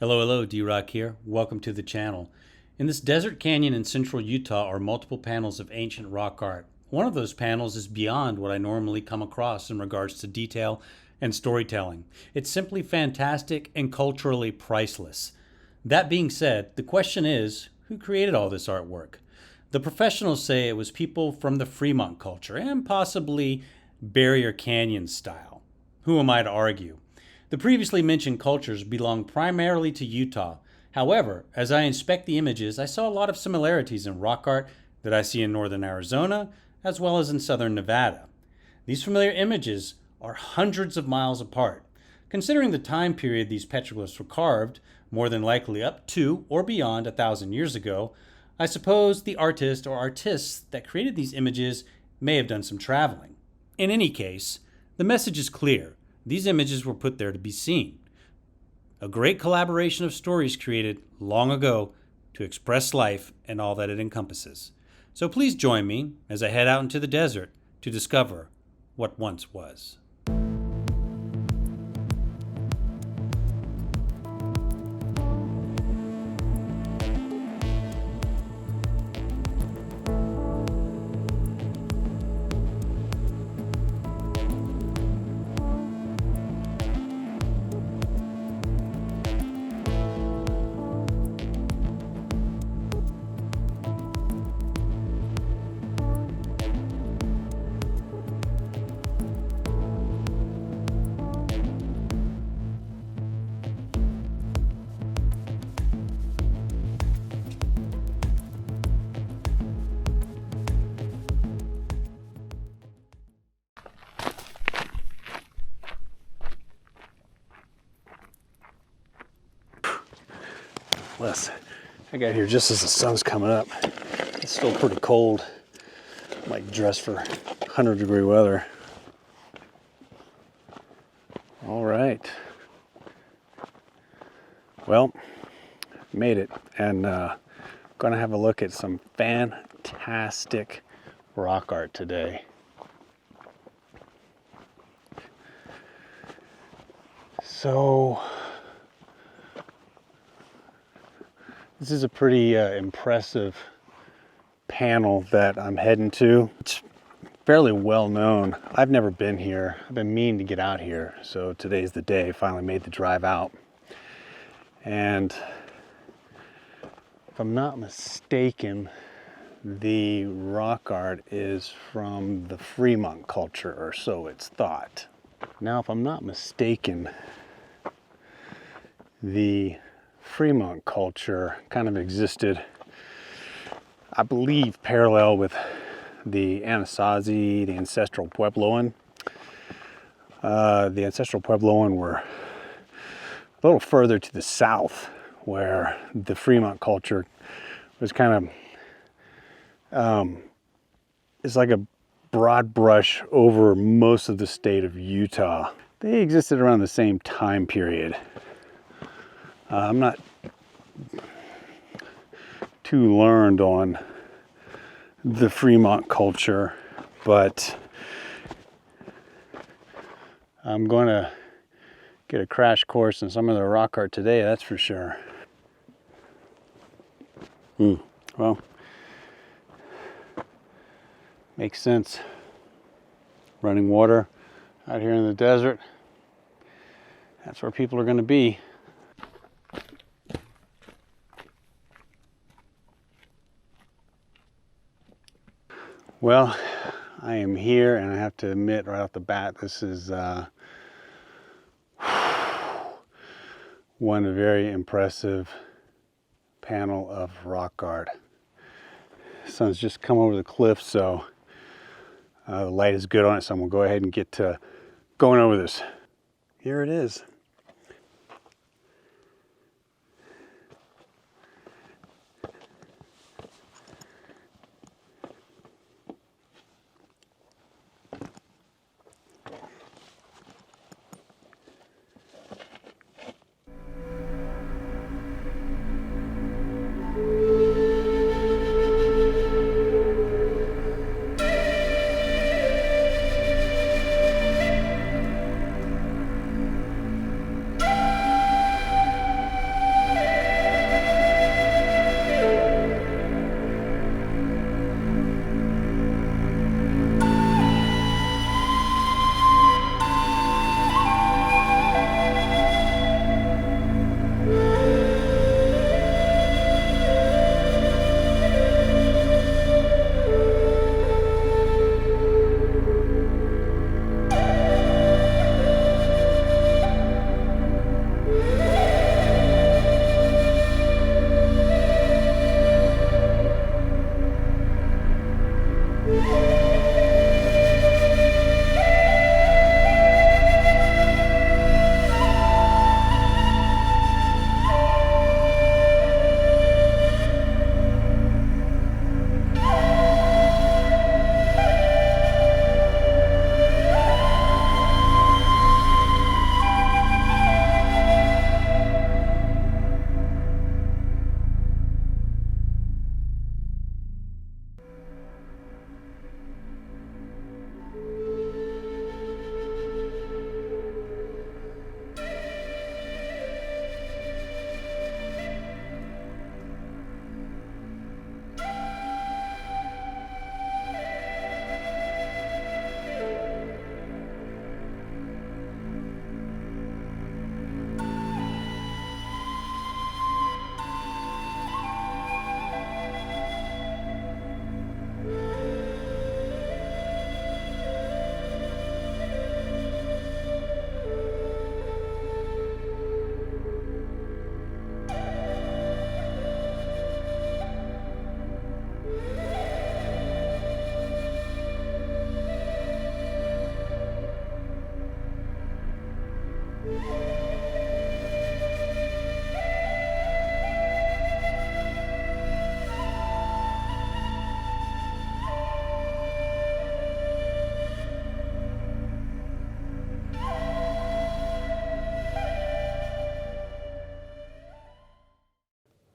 Hello, D-Rock here. Welcome to the channel. In this desert canyon in central Utah are multiple panels of ancient rock art. One of those panels is beyond what I normally come across in regards to detail and storytelling. It's simply fantastic and culturally priceless. That being said, the question is, who created all this artwork? The professionals say it was people from the Fremont culture and possibly Barrier Canyon style. Who am I to argue? The previously mentioned cultures belong primarily to Utah. However, as I inspect the images, I saw a lot of similarities in rock art that I see in northern Arizona, as well as in southern Nevada. These familiar images are hundreds of miles apart. Considering the time period these petroglyphs were carved, more than likely up to or beyond 1,000 years ago, I suppose the artist or artists that created these images may have done some traveling. In any case, the message is clear. These images were put there to be seen. A great collaboration of stories created long ago to express life and all that it encompasses. So please join me as I head out into the desert to discover what once was. I got here just as the sun's coming up. It's still pretty cold. I might dress for 100-degree weather. All right. Well, made it, and gonna have a look at some fantastic rock art today. So this is a pretty impressive panel that I'm heading to. It's fairly well known. I've never been here. I've been meaning to get out here. So today's the day. Finally made the drive out. And if I'm not mistaken, the rock art is from the Fremont culture, or so it's thought. Now, if I'm not mistaken, the Fremont culture kind of existed, I believe, parallel with the Anasazi, the ancestral Puebloan. The ancestral Puebloan were a little further to the south, where the Fremont culture was kind of, it's like a broad brush over most of the state of Utah. They existed around the same time period. I'm not too learned on the Fremont culture, but I'm going to get a crash course in some of the rock art today, that's for sure. Well, makes sense. Running water out here in the desert, that's where people are going to be. Well, I am here, and I have to admit right off the bat, this is one very impressive panel of rock art. The sun's just come over the cliff, so the light is good on it, so I'm going to go ahead and get to going over this. Here it is.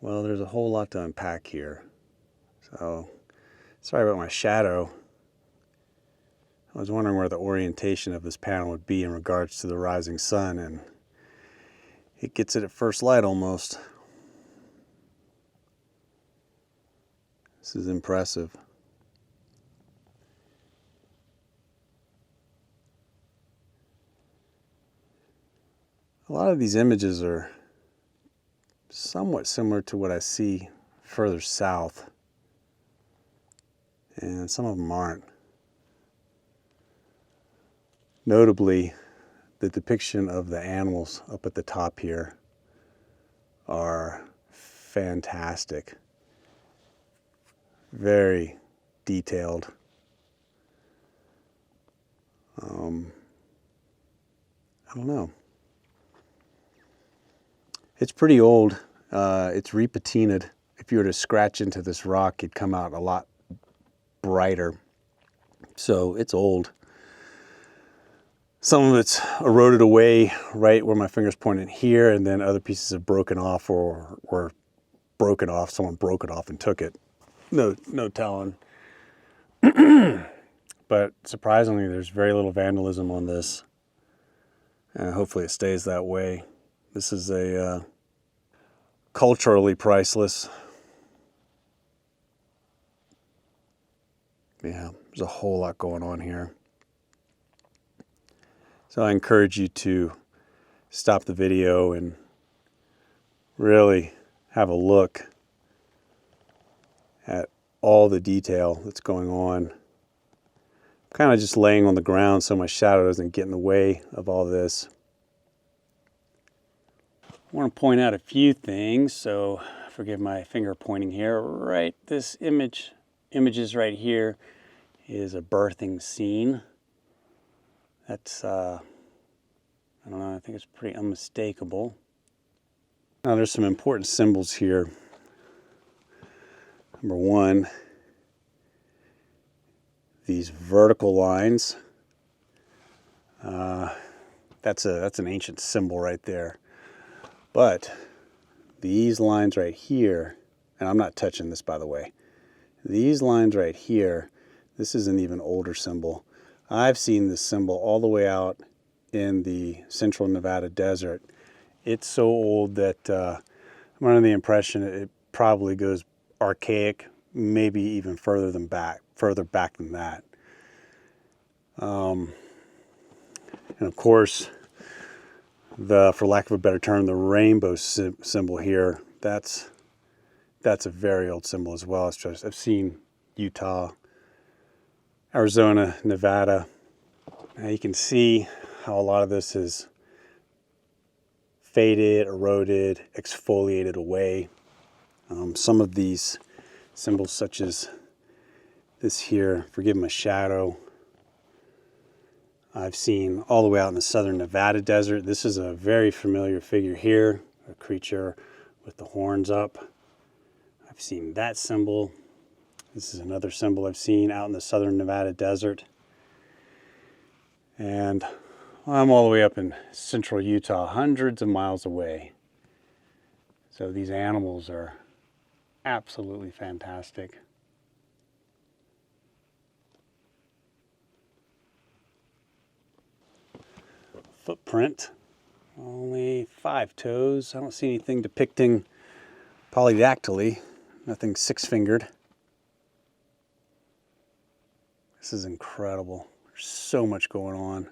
Well, there's a whole lot to unpack here. So, sorry about my shadow. I was wondering where the orientation of this panel would be in regards to the rising sun, and it gets it at first light almost. This is impressive. A lot of these images are somewhat similar to what I see further south, and some of them aren't. Notably, the depiction of the animals up at the top here are fantastic. Very detailed. I don't know. It's pretty old. It's repatinaed. If you were to scratch into this rock, it'd come out a lot brighter. So it's old. Some of it's eroded away right where my finger's pointing here, and then other pieces have broken off or were broken off. Someone broke it off and took it. No telling. But surprisingly, there's very little vandalism on this. And hopefully it stays that way. This is a culturally priceless. Yeah, there's a whole lot going on here. So I encourage you to stop the video and really have a look at all the detail that's going on. I'm kind of just laying on the ground so my shadow doesn't get in the way of all this. I want to point out a few things, so forgive my finger pointing here. Right, this images right here is a birthing scene. That's, I don't know, I think it's pretty unmistakable. Now there's some important symbols here. Number one, these vertical lines. That's an ancient symbol right there. But these lines right here, and I'm not touching this by the way, these lines right here, this is an even older symbol. I've seen this symbol all the way out in the central Nevada desert. It's so old that I'm under the impression it probably goes archaic, maybe even further back than that. And of course, for lack of a better term, the rainbow symbol here, that's a very old symbol as well. I've seen Utah, Arizona, Nevada. Now you can see how a lot of this is faded, eroded, exfoliated away. Some of these symbols, such as this here, forgive my shadow, I've seen all the way out in the southern Nevada desert. This is a very familiar figure here, a creature with the horns up. I've seen that symbol. This is another symbol I've seen out in the southern Nevada desert. And I'm all the way up in central Utah, hundreds of miles away. So these animals are absolutely fantastic. Footprint, only 5 toes. I don't see anything depicting polydactyly, nothing 6-fingered. This is incredible. There's so much going on.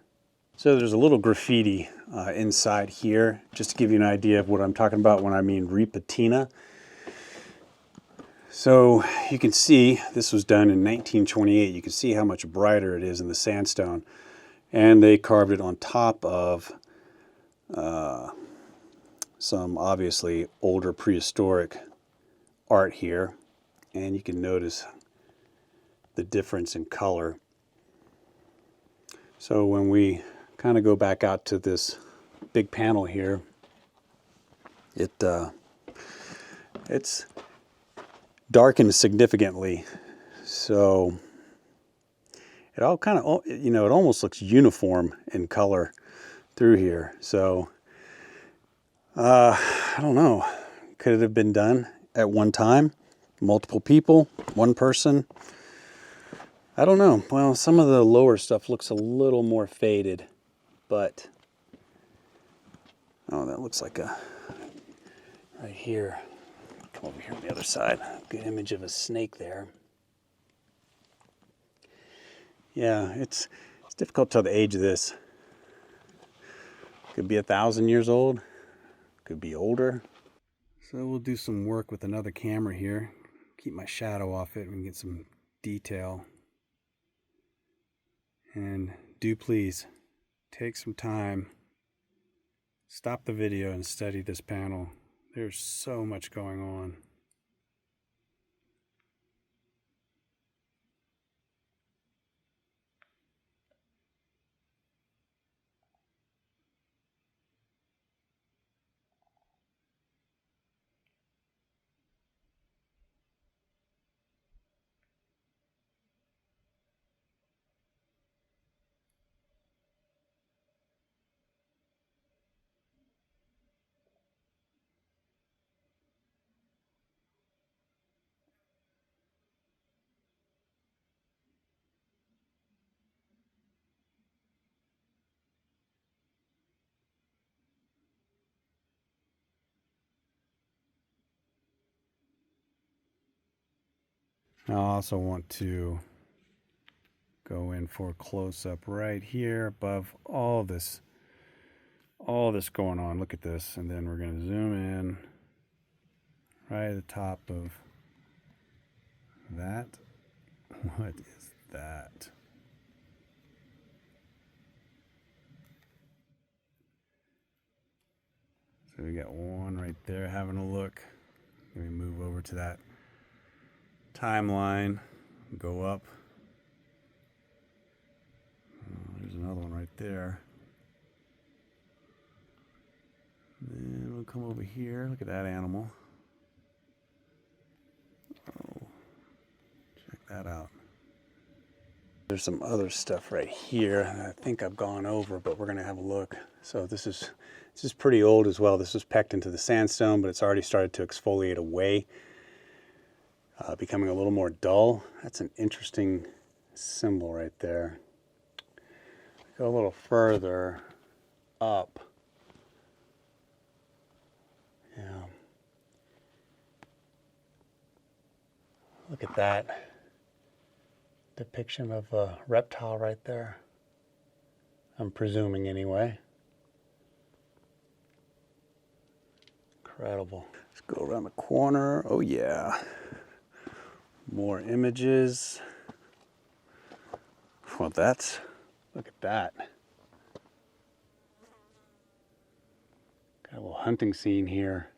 So there's a little graffiti inside here, just to give you an idea of what I'm talking about when I mean repatina. So you can see this was done in 1928. You can see how much brighter it is in the sandstone. And they carved it on top of some obviously older prehistoric art here. And you can notice the difference in color. So when we kind of go back out to this big panel here, it's darkened significantly. So it all kind of, you know, it almost looks uniform in color through here. So I don't know, could it have been done at one time? Multiple people? One person? I don't know. Well, some of the lower stuff looks a little more faded, but oh, that looks like a right here. Come over here on the other side. Good image of a snake there. Yeah, it's difficult to tell the age of this. Could be 1,000 years old. Could be older. So we'll do some work with another camera here. Keep my shadow off it and get some detail. And do please take some time, stop the video and study this panel. There's so much going on. I also want to go in for a close-up right here above all this going on. Look at this, and then we're going to zoom in right at the top of that. What is that? So we got one right there having a look. Let me move over to that timeline, go up. Oh, there's another one right there. Then we'll come over here. Look at that animal. Oh, check that out. There's some other stuff right here that I think I've gone over, but we're gonna have a look. So this is pretty old as well. This was pecked into the sandstone, but it's already started to exfoliate away, becoming a little more dull. That's an interesting symbol right there. Go a little further up. Yeah. Look at that depiction of a reptile right there. I'm presuming anyway. Incredible. Let's go around the corner. Oh yeah. More images. Well, look at that. Got a little hunting scene here.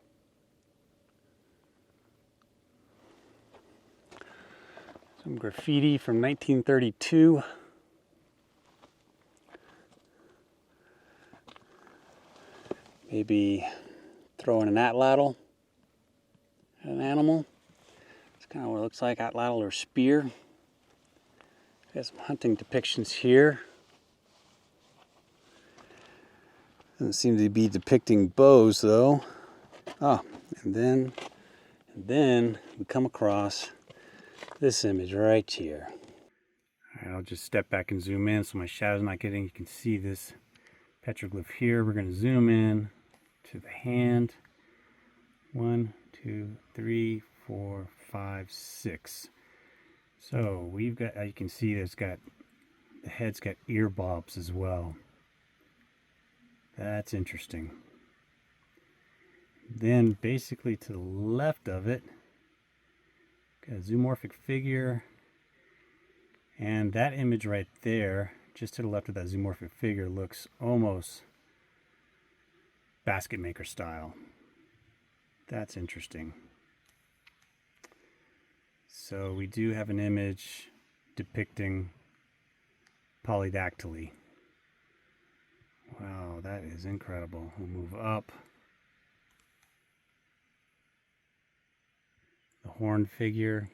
Some graffiti from 1932. Maybe throwing an atlatl at an animal. That's kind of what it looks like, atlatl or spear. Got some hunting depictions here. Doesn't seem to be depicting bows though. Oh, and then we come across this image right here. All right, I'll just step back and zoom in so my shadow's not getting, you can see this petroglyph here. We're going to zoom in to the hand. 1, 2, 3, 4, 5, 6. So we've got, you can see the head's got ear bobs as well. That's interesting. Then basically to the left of it, got a zoomorphic figure. And that image right there, just to the left of that zoomorphic figure, looks almost basket maker style. That's interesting. So we do have an image depicting polydactyly. Wow, that is incredible. We'll move up. The horn figure.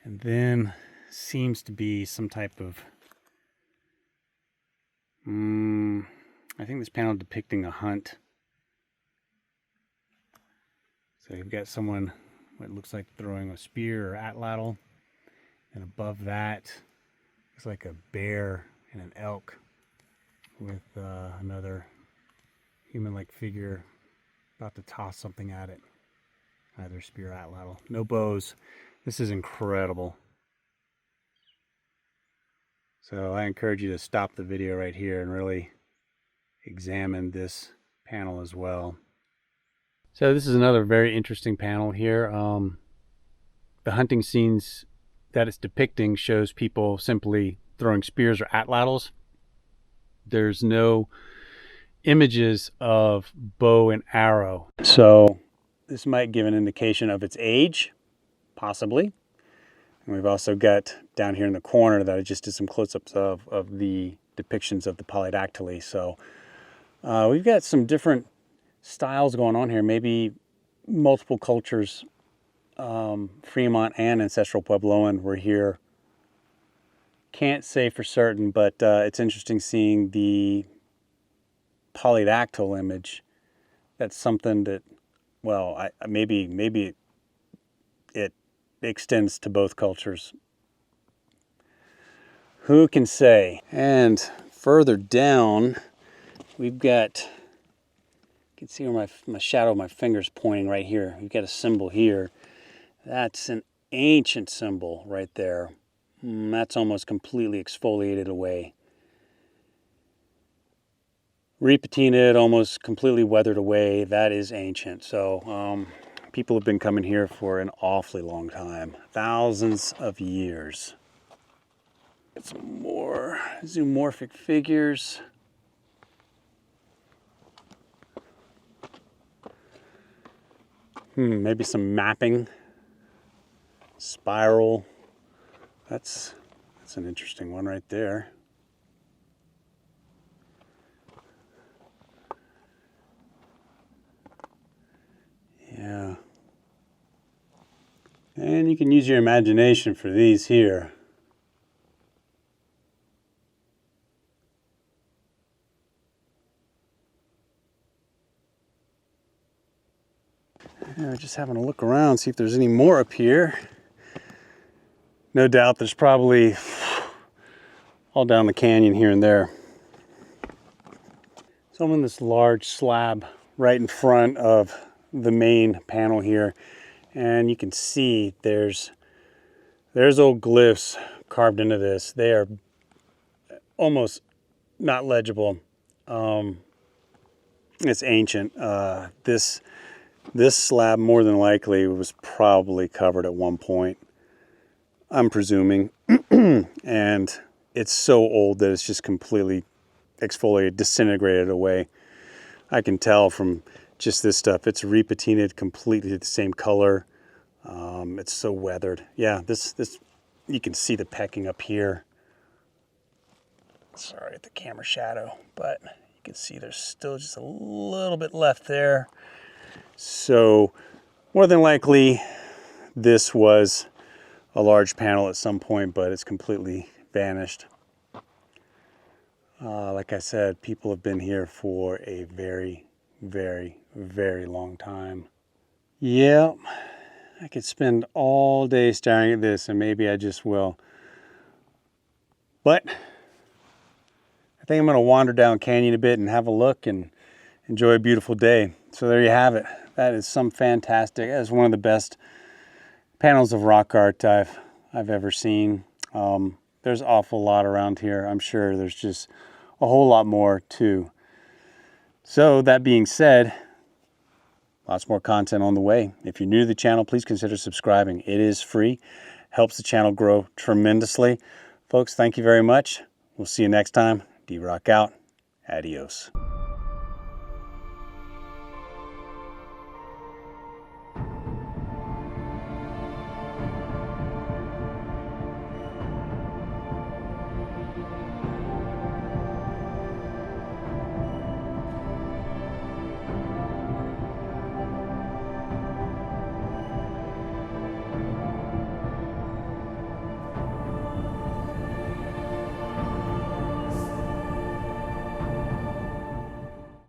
And then seems to be some type of I think this panel depicting a hunt. So you've got someone, what looks like throwing a spear or atlatl, and above that looks like a bear and an elk with another human-like figure about to toss something at it. Either spear or atlatl. No bows. This is incredible. So I encourage you to stop the video right here and really examine this panel as well. So this is another very interesting panel here. The hunting scenes that it's depicting shows people simply throwing spears or atlatls. There's no images of bow and arrow. So this might give an indication of its age, possibly. And we've also got down here in the corner that I just did some close-ups of the depictions of the polydactyly. So we've got some different styles going on here, maybe multiple cultures. Fremont and ancestral Puebloan were here. Can't say for certain, but it's interesting seeing the polydactyl image. That's something that, well, maybe it extends to both cultures. Who can say? And further down, we've got, you can see where my shadow of my finger's pointing right here. We've got a symbol here. That's an ancient symbol right there. That's almost completely exfoliated away. Repatinated, almost completely weathered away. That is ancient. So people have been coming here for an awfully long time. Thousands of years. Get some more zoomorphic figures. Maybe some mapping. Spiral. That's an interesting one right there. Yeah. And you can use your imagination for these here. Yeah, just having a look around, see if there's any more up here. No doubt there's probably all down the canyon here and there. So I'm in this large slab right in front of the main panel here, and you can see there's old glyphs carved into this. They are almost not legible. It's ancient. This slab more than likely was probably covered at one point, I'm presuming, and it's so old that it's just completely exfoliated, disintegrated away. I can tell from just this stuff. It's repatinated, completely the same color. It's so weathered. Yeah, this you can see the pecking up here. Sorry at the camera shadow, but you can see there's still just a little bit left there. So more than likely this was a large panel at some point, but it's completely vanished. Like I said, people have been here for a very, very, very long time. Yeah, I could spend all day staring at this, and maybe I just will. But I think I'm going to wander down canyon a bit and have a look and enjoy a beautiful day. So there you have it. That is some fantastic. That is one of the best panels of rock art I've ever seen. There's an awful lot around here. I'm sure there's just a whole lot more too. So that being said, lots more content on the way. If you're new to the channel, please consider subscribing. It is free, helps the channel grow tremendously. Folks, thank you very much. We'll see you next time. D-Rock out. Adios.